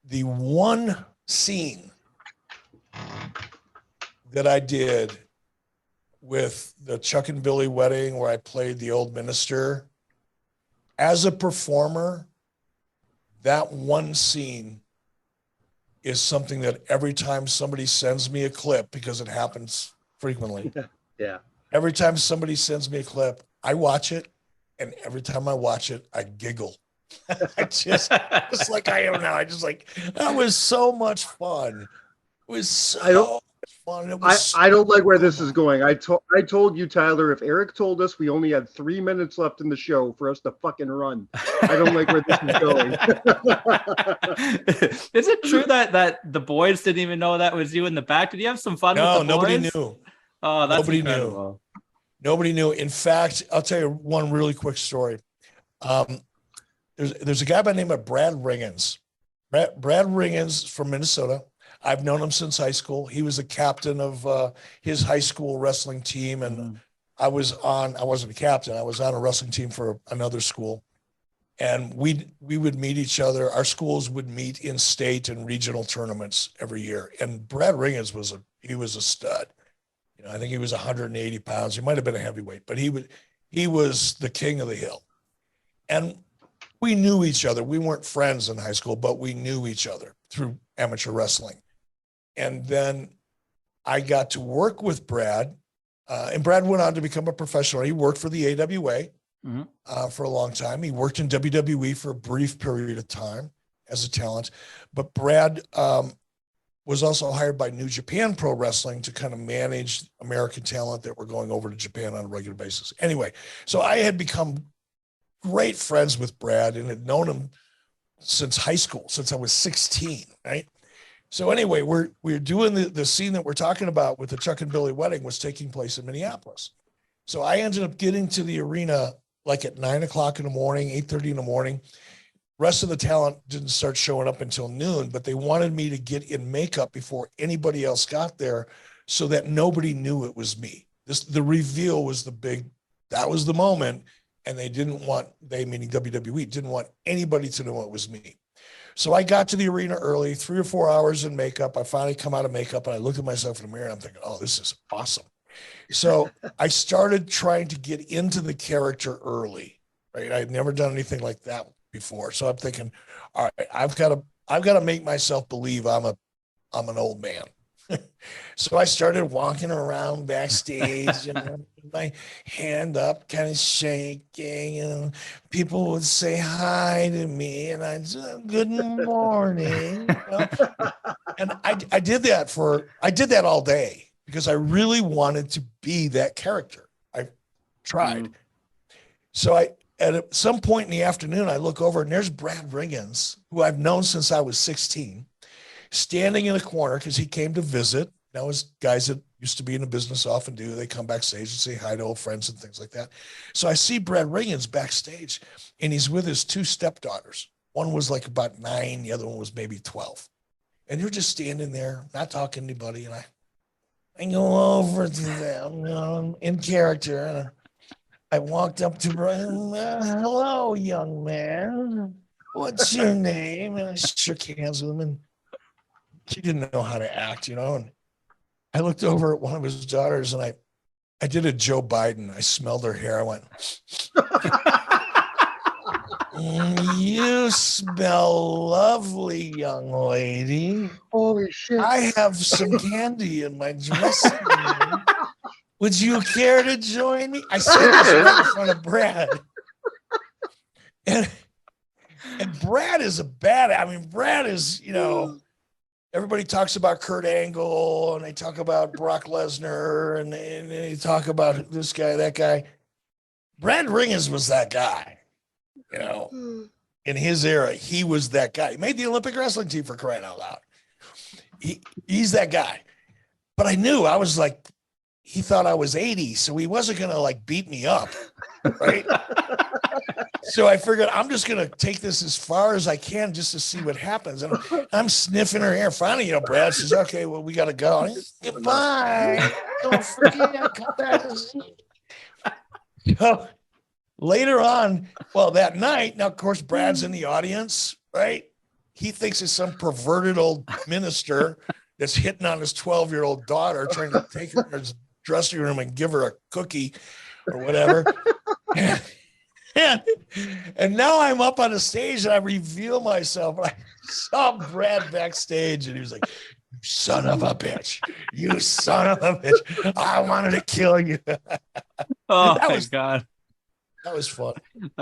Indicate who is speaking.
Speaker 1: the one scene that I did with the Chuck and Billy wedding where I played the old minister, as a performer, that one scene is something that every time somebody sends me a clip, because it happens frequently.
Speaker 2: Yeah.
Speaker 1: Every time somebody sends me a clip, I watch it. And every time I watch it, I giggle. I just like I am now. I just like, that was so much fun. It was so much fun. It was
Speaker 2: I don't like where this is going. I told you, Tyler, if Eric told us we only had 3 minutes left in the show for us to fucking run, I don't like where this is going.
Speaker 3: Is it true that the boys didn't even know that was you in the back? Did you have some fun with the boys?
Speaker 1: Nobody knew.
Speaker 3: Oh, that's
Speaker 1: nobody
Speaker 3: incredible.
Speaker 1: knew. Nobody knew. In fact, I'll tell you one really quick story. There's a guy by the name of Brad Ringens. Brad Ringens from Minnesota. I've known him since high school. He was the captain of his high school wrestling team. And I wasn't a captain. I was on a wrestling team for another school. And we would meet each other. Our schools would meet in state and regional tournaments every year. And Brad Ringens was a stud. You know, I think he was 180 pounds. He might have been a heavyweight, but he was the king of the hill. And we knew each other. We weren't friends in high school, but we knew each other through amateur wrestling. And then I got to work with Brad, and Brad went on to become a professional. He worked for the AWA for a long time. He worked in WWE for a brief period of time as a talent. But Brad was also hired by New Japan Pro Wrestling to kind of manage American talent that were going over to Japan on a regular basis. Anyway, so I had become great friends with Brad and had known him since high school, since I was 16, right? So anyway, we're doing the scene that we're talking about with the Chuck and Billy wedding was taking place in Minneapolis. So I ended up getting to the arena like at 9 o'clock in the morning, 8:30 in the morning. Rest of the talent didn't start showing up until noon, but they wanted me to get in makeup before anybody else got there so that nobody knew it was me. The reveal was that was the moment. And they meaning WWE, didn't want anybody to know it was me. So I got to the arena early, 3 or 4 hours in makeup. I finally come out of makeup and I looked at myself in the mirror and I'm thinking, oh, this is awesome. So I started trying to get into the character early, right? I'd never done anything like that before. So I'm thinking, all right, I've got to make myself believe I'm an old man. So I started walking around backstage and my hand up, kind of shaking, and people would say hi to me, and I'd say, good morning. And I did that all day because I really wanted to be that character. I tried. So at some point in the afternoon, I look over and there's Brad Ringens, who I've known since I was 16, standing in a corner because he came to visit. Now, as guys that used to be in the business often do, they come backstage and say hi to old friends and things like that. So I see Brad Ringens backstage, and he's with his 2 stepdaughters. One was like about 9, the other one was maybe 12. And they're just standing there, not talking to anybody. And I go over to them, in character, and I walked up to Brad. Hello, young man. What's your name? And I shook hands with him, and she didn't know how to act, And I looked over at one of his daughters and I did a Joe Biden. I smelled her hair. I went, you smell lovely, young lady.
Speaker 2: Holy shit.
Speaker 1: I have some candy in my dressing room. Would you care to join me? I said this right in front of Brad. And Brad is Brad is, everybody talks about Kurt Angle and they talk about Brock Lesnar and they talk about this guy, that guy. Brad Ringens was that guy, in his era. He was that guy. He made the Olympic wrestling team, for crying out loud. He's that guy. But I knew, I was like, he thought I was 80, so he wasn't going to beat me up. Right. So I figured I'm just going to take this as far as I can just to see what happens. And I'm sniffing her hair. Finally, Brad says, okay, well, we got to go. Goodbye. Don't forget, come back to see. So later on, that night, now, of course, Brad's in the audience, right? he thinks it's some perverted old minister that's hitting on his 12-year-old daughter, trying to take her to his dressing room and give her a cookie or whatever. And now I'm up on the stage and I reveal myself. And I saw Brad backstage and he was like, "You son of a bitch. You son of a bitch. I wanted to kill you."
Speaker 3: Oh
Speaker 1: That
Speaker 3: my
Speaker 1: was-
Speaker 3: God.
Speaker 1: That was fun.